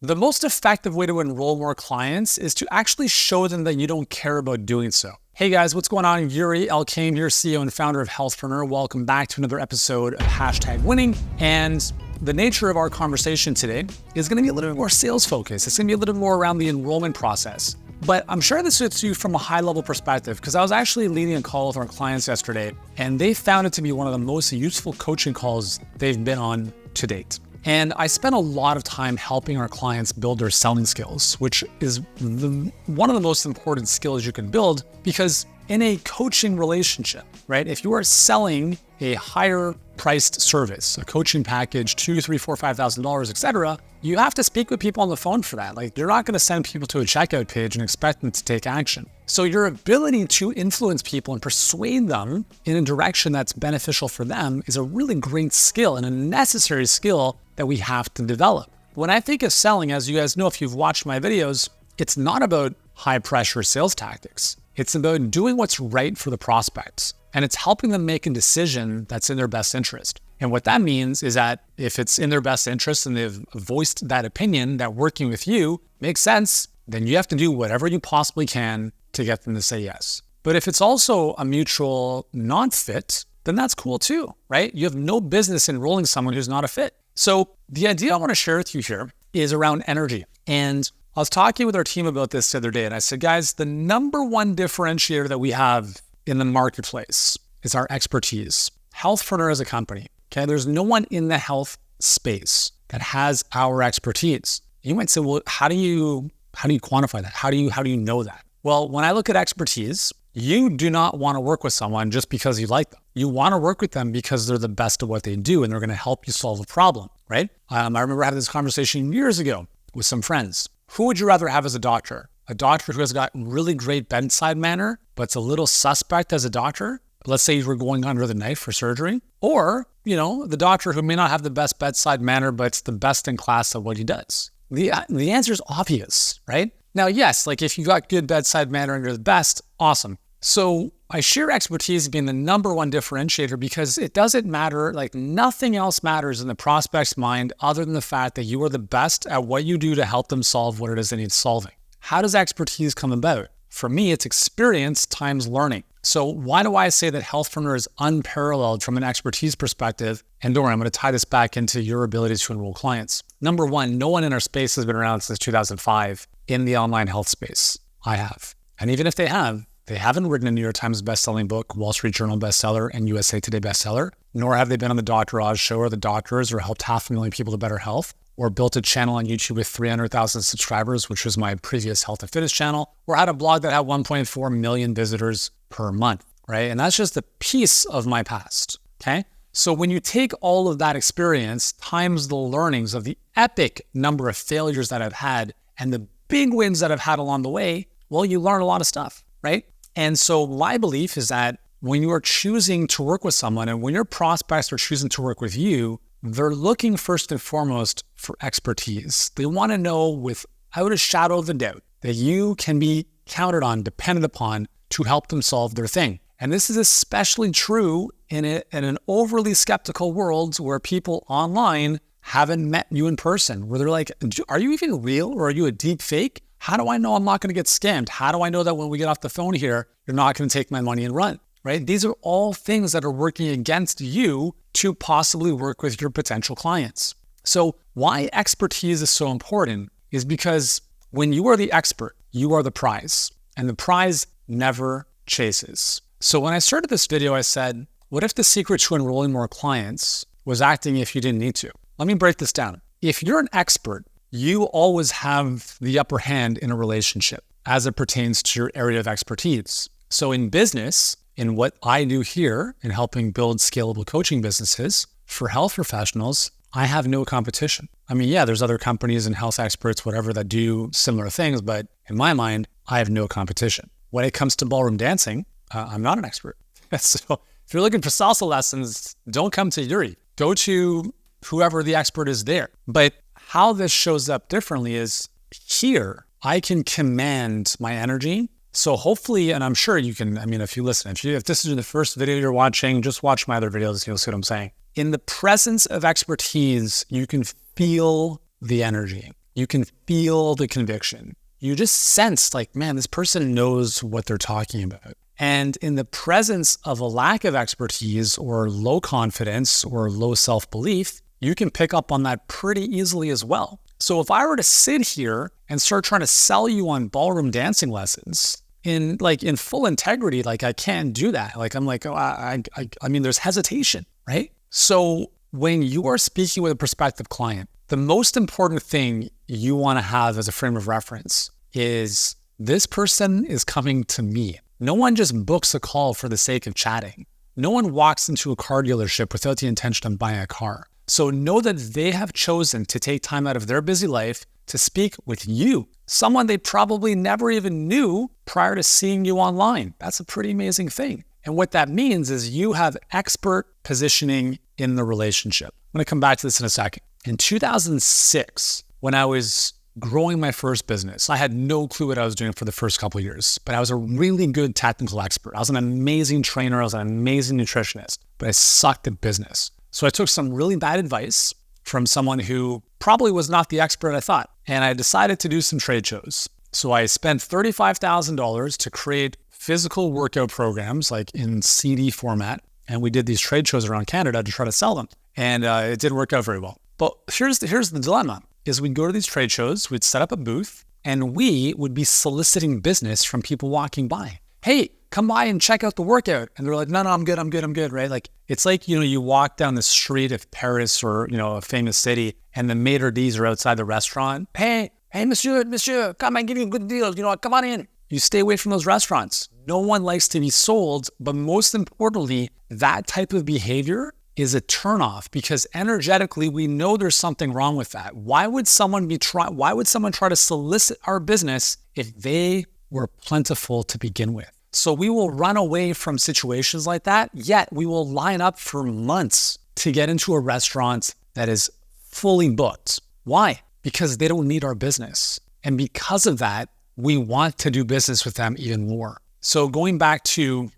The most effective way to enroll more clients is to actually show them that you don't care about doing so. Hey guys, what's going on? Yuri, Elkaim here, CEO and founder of Healthpreneur. Welcome back to another episode of #winning. And the nature of our conversation today is going to be a little bit more sales focused. It's going to be a little bit more around the enrollment process. But I'm sharing this with you from a high level perspective because I was actually leading a call with our clients yesterday, and they found it to be one of the most useful coaching calls they've been on to date. And I spent a lot of time helping our clients build their selling skills, which is one of the most important skills you can build, because in a coaching relationship, right? If you are selling a higher priced service, a coaching package, $2,000, $3,000, $4,000, $5,000, etc., you have to speak with people on the phone for that. Like, you're not going to send people to a checkout page and expect them to take action. So your ability to influence people and persuade them in a direction that's beneficial for them is a really great skill and a necessary skill that we have to develop. When I think of selling, as you guys know, if you've watched my videos, it's not about high pressure sales tactics. It's about doing what's right for the prospects, and it's helping them make a decision that's in their best interest. And what that means is that if it's in their best interest and they've voiced that opinion that working with you makes sense, then you have to do whatever you possibly can to get them to say yes. But if it's also a mutual non-fit, then that's cool too, right? You have no business enrolling someone who's not a fit. So the idea I want to share with you here is around energy. And I was talking with our team about this the other day, and I said, guys, the number one differentiator that we have in the marketplace is our expertise. Healthpreneur is a company, okay? There's no one in the health space that has our expertise. You might say, well, how do you quantify that? How do you know that? Well, when I look at expertise, you do not want to work with someone just because you like them. You want to work with them because they're the best at what they do and they're going to help you solve a problem, right? I remember having this conversation years ago with some friends. Who would you rather have as a doctor? A doctor who has got really great bedside manner, but's a little suspect as a doctor? Let's say you were going under the knife for surgery. Or, the doctor who may not have the best bedside manner, but's the best in class at what he does. The answer is obvious, right? Now, yes, like if you got good bedside manner and you're the best, awesome. So I share expertise being the number one differentiator because it doesn't matter, like nothing else matters in the prospect's mind other than the fact that you are the best at what you do to help them solve what it is they need solving. How does expertise come about? For me, it's experience times learning. So why do I say that Healthpreneur is unparalleled from an expertise perspective? And don't worry, I'm going to tie this back into your ability to enroll clients. Number one, no one in our space has been around since 2005 in the online health space. I have. And even if they haven't written a New York Times bestselling book, Wall Street Journal bestseller, and USA Today bestseller, nor have they been on the Dr. Oz show or the doctors or helped 500,000 people to better health, or built a channel on YouTube with 300,000 subscribers, which was my previous health and fitness channel, or had a blog that had 1.4 million visitors per month, right? And that's just a piece of my past, okay? So when you take all of that experience times the learnings of the epic number of failures that I've had and the big wins that I've had along the way, well, you learn a lot of stuff, right? And so my belief is that when you are choosing to work with someone and when your prospects are choosing to work with you, they're looking first and foremost for expertise. They want to know without a shadow of a doubt that you can be counted on, depended upon to help them solve their thing. And this is especially true in an overly skeptical world where people online haven't met you in person, where they're like, are you even real or are you a deep fake? How do I know I'm not going to get scammed? How do I know that when we get off the phone here, you're not going to take my money and run, right? These are all things that are working against you to possibly work with your potential clients. So why expertise is so important is because when you are the expert, you are the prize, and the prize never chases. So when I started this video, I said, what if the secret to enrolling more clients was acting if you didn't need to? Let me break this down. If you're an expert, you always have the upper hand in a relationship as it pertains to your area of expertise. So in business, in what I do here in helping build scalable coaching businesses for health professionals, I have no competition. I mean, yeah, there's other companies and health experts, whatever, that do similar things, but in my mind, I have no competition. When it comes to ballroom dancing, I'm not an expert. So if you're looking for salsa lessons, don't come to Yuri. Go to whoever the expert is there. But how this shows up differently is here, I can command my energy. So hopefully, and I'm sure you can, if you listen, if this is the first video you're watching, just watch my other videos, you'll see what I'm saying. In the presence of expertise, you can feel the energy. You can feel the conviction. You just sense like, man, this person knows what they're talking about. And in the presence of a lack of expertise or low confidence or low self-belief, you can pick up on that pretty easily as well. So if I were to sit here and start trying to sell you on ballroom dancing lessons in full integrity, like I can't do that. Like I'm like, oh, I mean, there's hesitation, right? So when you are speaking with a prospective client, the most important thing you want to have as a frame of reference is this person is coming to me. No one just books a call for the sake of chatting. No one walks into a car dealership without the intention of buying a car. So know that they have chosen to take time out of their busy life to speak with you, someone they probably never even knew prior to seeing you online. That's a pretty amazing thing. And what that means is you have expert positioning in the relationship. I'm going to come back to this in a second. In 2006, when I was growing my first business, I had no clue what I was doing for the first couple of years, but I was a really good technical expert. I was an amazing trainer. I was an amazing nutritionist, but I sucked at business. So I took some really bad advice from someone who probably was not the expert I thought. And I decided to do some trade shows. So I spent $35,000 to create physical workout programs like in CD format. And we did these trade shows around Canada to try to sell them. And it didn't work out very well. But here's the dilemma, is we'd go to these trade shows, we'd set up a booth, and we would be soliciting business from people walking by. Hey, come by and check out the workout. And they're like, no, I'm good, right? Like, it's like, you walk down the street of Paris or, a famous city, and the maitre d's are outside the restaurant. Hey, monsieur, come and give you a good deal. Come on in. You stay away from those restaurants. No one likes to be sold, but most importantly, that type of behavior is a turnoff because energetically we know there's something wrong with that. Why would someone try to solicit our business if they were plentiful to begin with? So we will run away from situations like that, yet we will line up for months to get into a restaurant that is fully booked. Why? Because they don't need our business. And because of that, we want to do business with them even more. So going back to,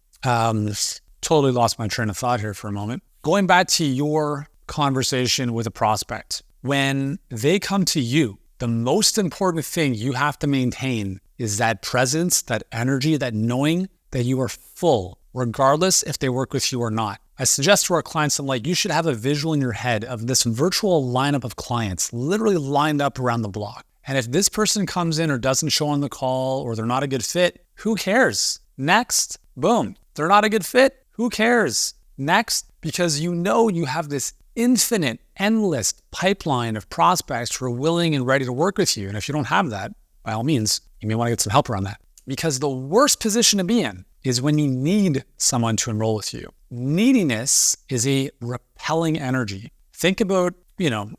totally lost my train of thought here for a moment. Going back to your conversation with a prospect, when they come to you, the most important thing you have to maintain is that presence, that energy, that knowing that you are full, regardless if they work with you or not. I suggest to our clients, I'm like, you should have a visual in your head of this virtual lineup of clients literally lined up around the block. And if this person comes in or doesn't show on the call or they're not a good fit, who cares? Next, boom. They're not a good fit, who cares? Next, because you have this infinite, endless pipeline of prospects who are willing and ready to work with you. And if you don't have that, by all means, you may want to get some help around that. Because the worst position to be in is when you need someone to enroll with you. Neediness is a repelling energy. Think about,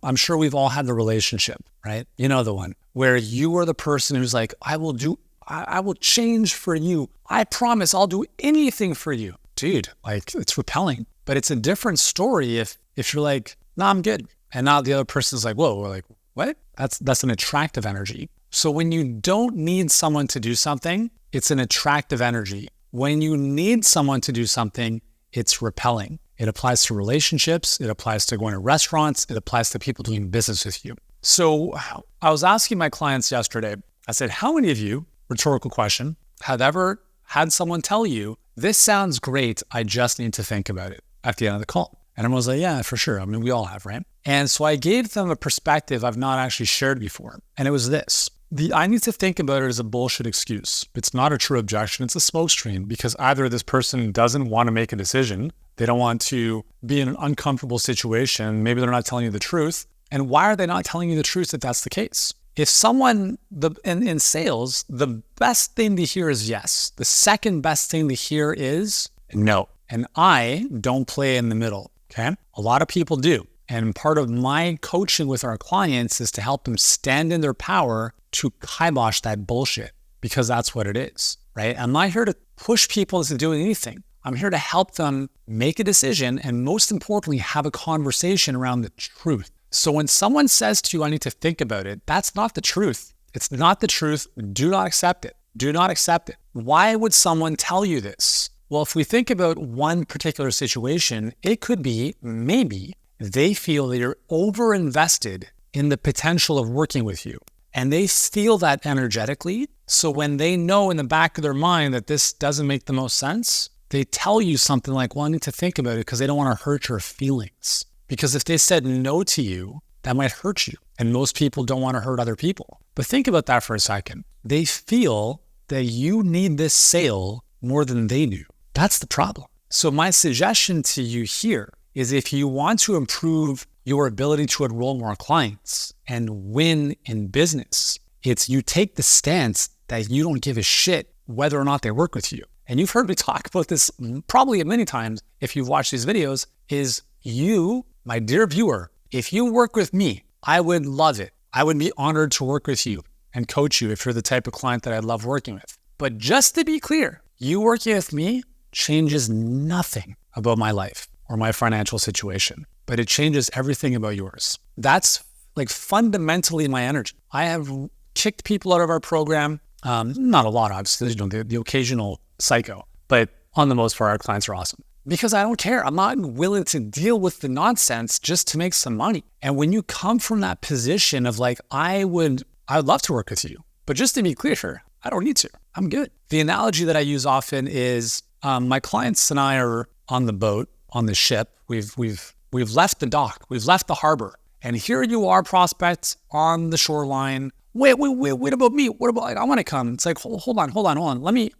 I'm sure we've all had the relationship, right? The one where you are the person who's like, I will change for you. I promise I'll do anything for you. Dude, like it's repelling, but it's a different story if you're like, no, I'm good. And now the other person's like, whoa, we're like, what? That's an attractive energy. So when you don't need someone to do something, it's an attractive energy. When you need someone to do something, it's repelling. It applies to relationships. It applies to going to restaurants. It applies to people doing business with you. So I was asking my clients yesterday, I said, how many of you, rhetorical question, have ever had someone tell you, this sounds great, I just need to think about it at the end of the call? And everyone was like, yeah, for sure. I mean, we all have, right? And so I gave them a perspective I've not actually shared before. And it was this. I need to think about it as a bullshit excuse. It's not a true objection. It's a smokescreen because either this person doesn't want to make a decision. They don't want to be in an uncomfortable situation. Maybe they're not telling you the truth. And why are they not telling you the truth if that's the case? If someone, in sales, the best thing to hear is yes. The second best thing to hear is no. And I don't play in the middle, okay? A lot of people do. And part of my coaching with our clients is to help them stand in their power to kibosh that bullshit, because that's what it is, right? I'm not here to push people into doing anything. I'm here to help them make a decision and most importantly, have a conversation around the truth. So when someone says to you, I need to think about it, that's not the truth. It's not the truth. Do not accept it. Do not accept it. Why would someone tell you this? Well, if we think about one particular situation, it could be maybe they feel that you're over-invested in the potential of working with you. And they feel that energetically. So when they know in the back of their mind that this doesn't make the most sense, they tell you something like, well, I need to think about it because they don't want to hurt your feelings. Because if they said no to you, that might hurt you. And most people don't want to hurt other people. But think about that for a second. They feel that you need this sale more than they do. That's the problem. So my suggestion to you here is if you want to improve your ability to enroll more clients and win in business, it's you take the stance that you don't give a shit whether or not they work with you. And you've heard me talk about this probably many times if you've watched these videos, is you, my dear viewer, if you work with me, I would love it. I would be honored to work with you and coach you if you're the type of client that I love working with. But just to be clear, you working with me changes nothing about my life or my financial situation, but it changes everything about yours. That's like fundamentally my energy. I have kicked people out of our program. Not a lot, obviously, the occasional psycho, but on the most part, our clients are awesome. Because I don't care. I'm not willing to deal with the nonsense just to make some money. And when you come from that position of like, I would love to work with you, but just to be clear, I don't need to. I'm good. The analogy that I use often is my clients and I are on the boat, on the ship. We've left the dock. We've left the harbor. And here you are, prospects, on the shoreline. Wait about me? What about, like, I want to come. It's like, hold on. Let me,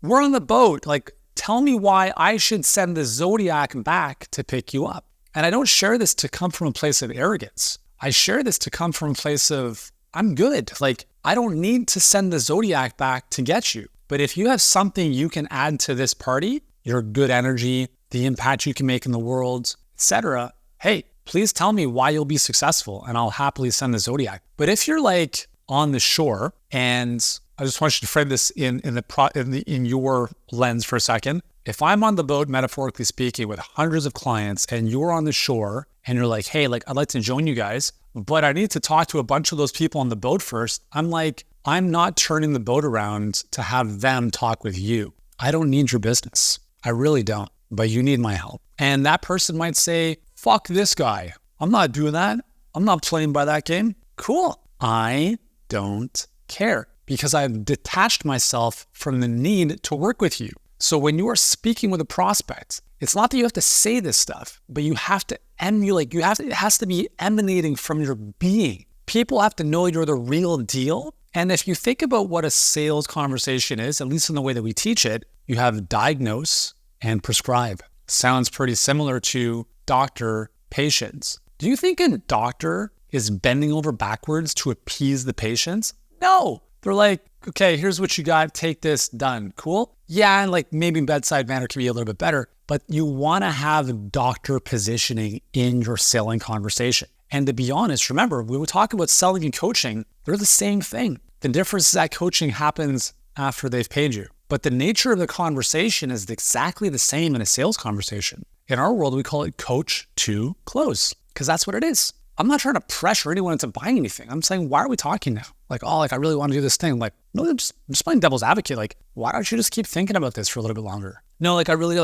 we're on the boat. Like, tell me why I should send the Zodiac back to pick you up. And I don't share this to come from a place of arrogance. I share this to come from a place of, I'm good. Like, I don't need to send the Zodiac back to get you. But if you have something you can add to this party, your good energy, the impact you can make in the world, etc., hey, please tell me why you'll be successful and I'll happily send the Zodiac. But if you're like on the shore, and I just want you to frame this in your lens for a second. If I'm on the boat, metaphorically speaking, with hundreds of clients and you're on the shore and you're like, hey, like, I'd like to join you guys, but I need to talk to a bunch of those people on the boat first. I'm like, I'm not turning the boat around to have them talk with you. I don't need your business. I really don't, but you need my help. And that person might say, fuck this guy. I'm not doing that. I'm not playing by that game. Cool. I don't care because I've detached myself from the need to work with you. So when you are speaking with a prospect, it's not that you have to say this stuff, but you have to emulate. It has to be emanating from your being. People have to know you're the real deal. And if you think about what a sales conversation is, at least in the way that we teach it, you have diagnose and prescribe. Sounds pretty similar to doctor, patients. Do you think a doctor is bending over backwards to appease the patients? No. They're like, okay, here's what you got. Take this, done. Cool? Yeah, and like maybe bedside manner can be a little bit better, but you want to have doctor positioning in your selling conversation. And to be honest, remember, when we talk about selling and coaching, they're the same thing. The difference is that coaching happens after they've paid you. But the nature of the conversation is exactly the same in a sales conversation. In our world, we call it coach to close because that's what it is. I'm not trying to pressure anyone into buying anything. I'm saying, why are we talking now? Like, oh, like I really want to do this thing. Like, no, I'm just playing devil's advocate. Like, why don't you just keep thinking about this for a little bit longer? No, like I really,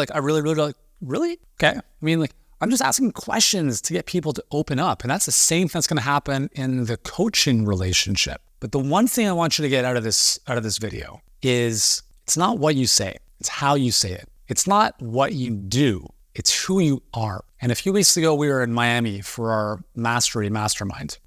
really? Okay. I mean, like, I'm just asking questions to get people to open up. And that's the same thing that's going to happen in the coaching relationship. But the one thing I want you to get out of this video is it's not what you say. It's how you say it. It's not what you do. It's who you are. And a few weeks ago, we were in Miami for our Mastery Mastermind.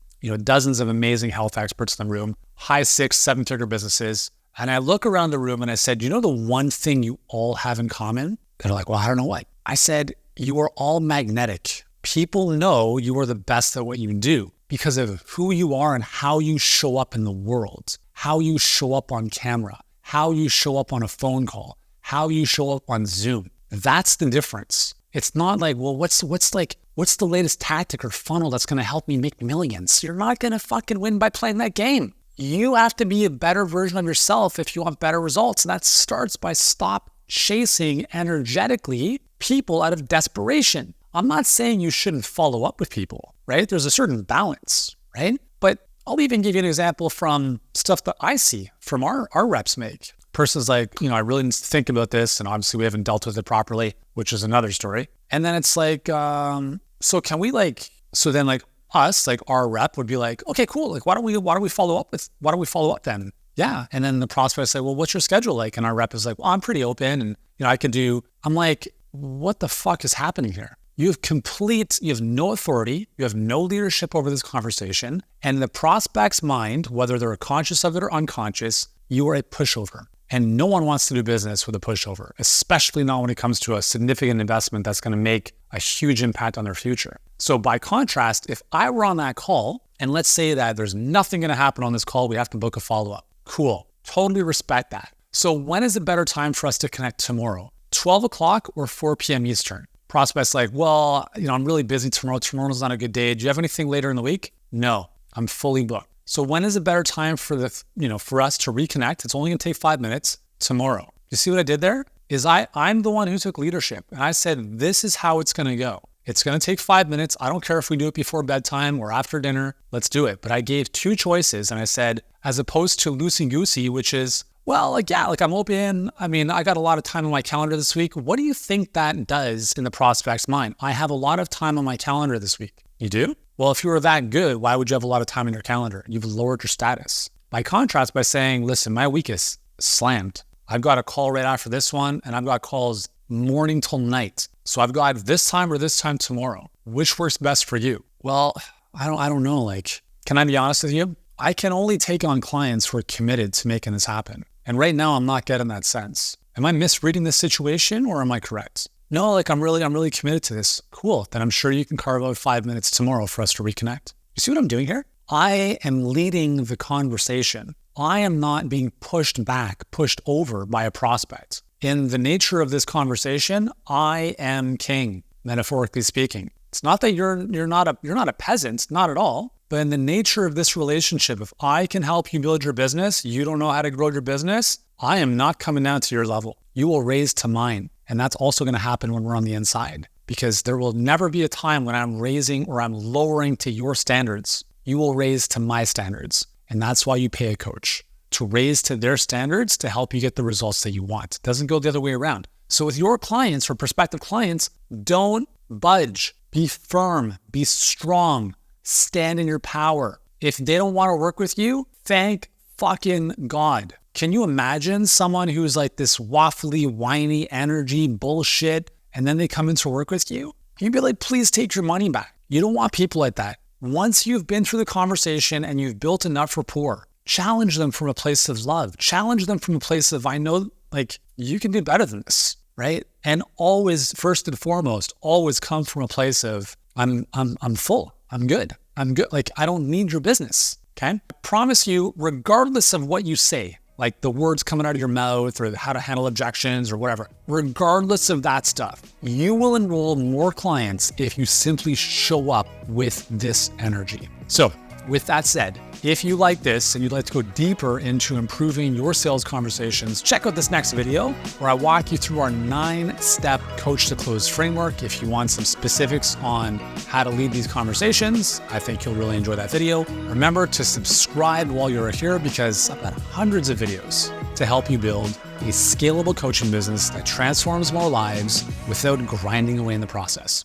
Dozens of amazing health experts in the room, high 6, 7-figure businesses. And I look around the room and I said, the one thing you all have in common? They're like, well, I don't know what. I said, you are all magnetic. People know you are the best at what you do because of who you are and how you show up in the world, how you show up on camera, how you show up on a phone call, how you show up on Zoom. That's the difference. It's not like, well, what's the latest tactic or funnel that's going to help me make millions? You're not going to fucking win by playing that game. You have to be a better version of yourself if you want better results. And that starts by stop chasing energetically people out of desperation. I'm not saying you shouldn't follow up with people, right? There's a certain balance, right? But I'll even give you an example from stuff that I see from our reps make. Person's like, I really need to think about this. And obviously we haven't dealt with it properly, which is another story. And then it's like, so then us, like our rep would be like, okay, cool. Like, why don't we follow up then? Yeah. And then the prospect say, well, what's your schedule like? And our rep is like, well, I'm pretty open. And, I'm like, what the fuck is happening here? You have no authority. You have no leadership over this conversation. And in the prospect's mind, whether they're conscious of it or unconscious, you are a pushover. And no one wants to do business with a pushover, especially not when it comes to a significant investment that's going to make a huge impact on their future. So by contrast, if I were on that call, and let's say that there's nothing going to happen on this call, we have to book a follow-up. Cool. Totally respect that. So when is a better time for us to connect tomorrow? 12 o'clock or 4 p.m. Eastern? Prospect's like, well, I'm really busy tomorrow. Tomorrow's not a good day. Do you have anything later in the week? No, I'm fully booked. So when is a better time for for us to reconnect? It's only going to take 5 minutes tomorrow. You see what I did there? I'm the one who took leadership. And I said, this is how it's going to go. It's going to take 5 minutes. I don't care if we do it before bedtime or after dinner. Let's do it. But I gave 2 choices. And I said, as opposed to loosey-goosey, which is, well, I'm open. I got a lot of time on my calendar this week. What do you think that does in the prospect's mind? I have a lot of time on my calendar this week. You do? Well, if you were that good, why would you have a lot of time in your calendar? You've lowered your status. By contrast, by saying, listen, my week is slammed. I've got a call right after this one, and I've got calls morning till night. So I've got this time or this time tomorrow. Which works best for you? Well, I don't know. Can I be honest with you? I can only take on clients who are committed to making this happen. And right now, I'm not getting that sense. Am I misreading this situation or am I correct? No, I'm really committed to this. Cool. Then I'm sure you can carve out 5 minutes tomorrow for us to reconnect. You see what I'm doing here? I am leading the conversation. I am not being pushed over by a prospect. In the nature of this conversation, I am king, metaphorically speaking. It's not that you're not a peasant, not at all. But in the nature of this relationship, if I can help you build your business, you don't know how to grow your business, I am not coming down to your level. You will raise to mine. And that's also going to happen when we're on the inside, because there will never be a time when I'm raising or I'm lowering to your standards. You will raise to my standards. And that's why you pay a coach, to raise to their standards to help you get the results that you want. It doesn't go the other way around. So with your clients or prospective clients, don't budge. Be firm, be strong, stand in your power. If they don't want to work with you, thank fucking God. Can you imagine someone who's like this waffly, whiny energy bullshit, and then they come in to work with you? You'd be like, please take your money back. You don't want people like that. Once you've been through the conversation and you've built enough rapport, challenge them from a place of love. Challenge them from a place of, I know, you can do better than this, right? And always, first and foremost, always come from a place of, I'm full. I'm good. I don't need your business, okay? I promise you, regardless of what you say, like the words coming out of your mouth or how to handle objections or whatever, regardless of that stuff, you will enroll more clients if you simply show up with this energy. So with that said, if you like this and you'd like to go deeper into improving your sales conversations, check out this next video where I walk you through our 9-step coach to close framework. If you want some specifics on how to lead these conversations, I think you'll really enjoy that video. Remember to subscribe while you're here, because I've got hundreds of videos to help you build a scalable coaching business that transforms more lives without grinding away in the process.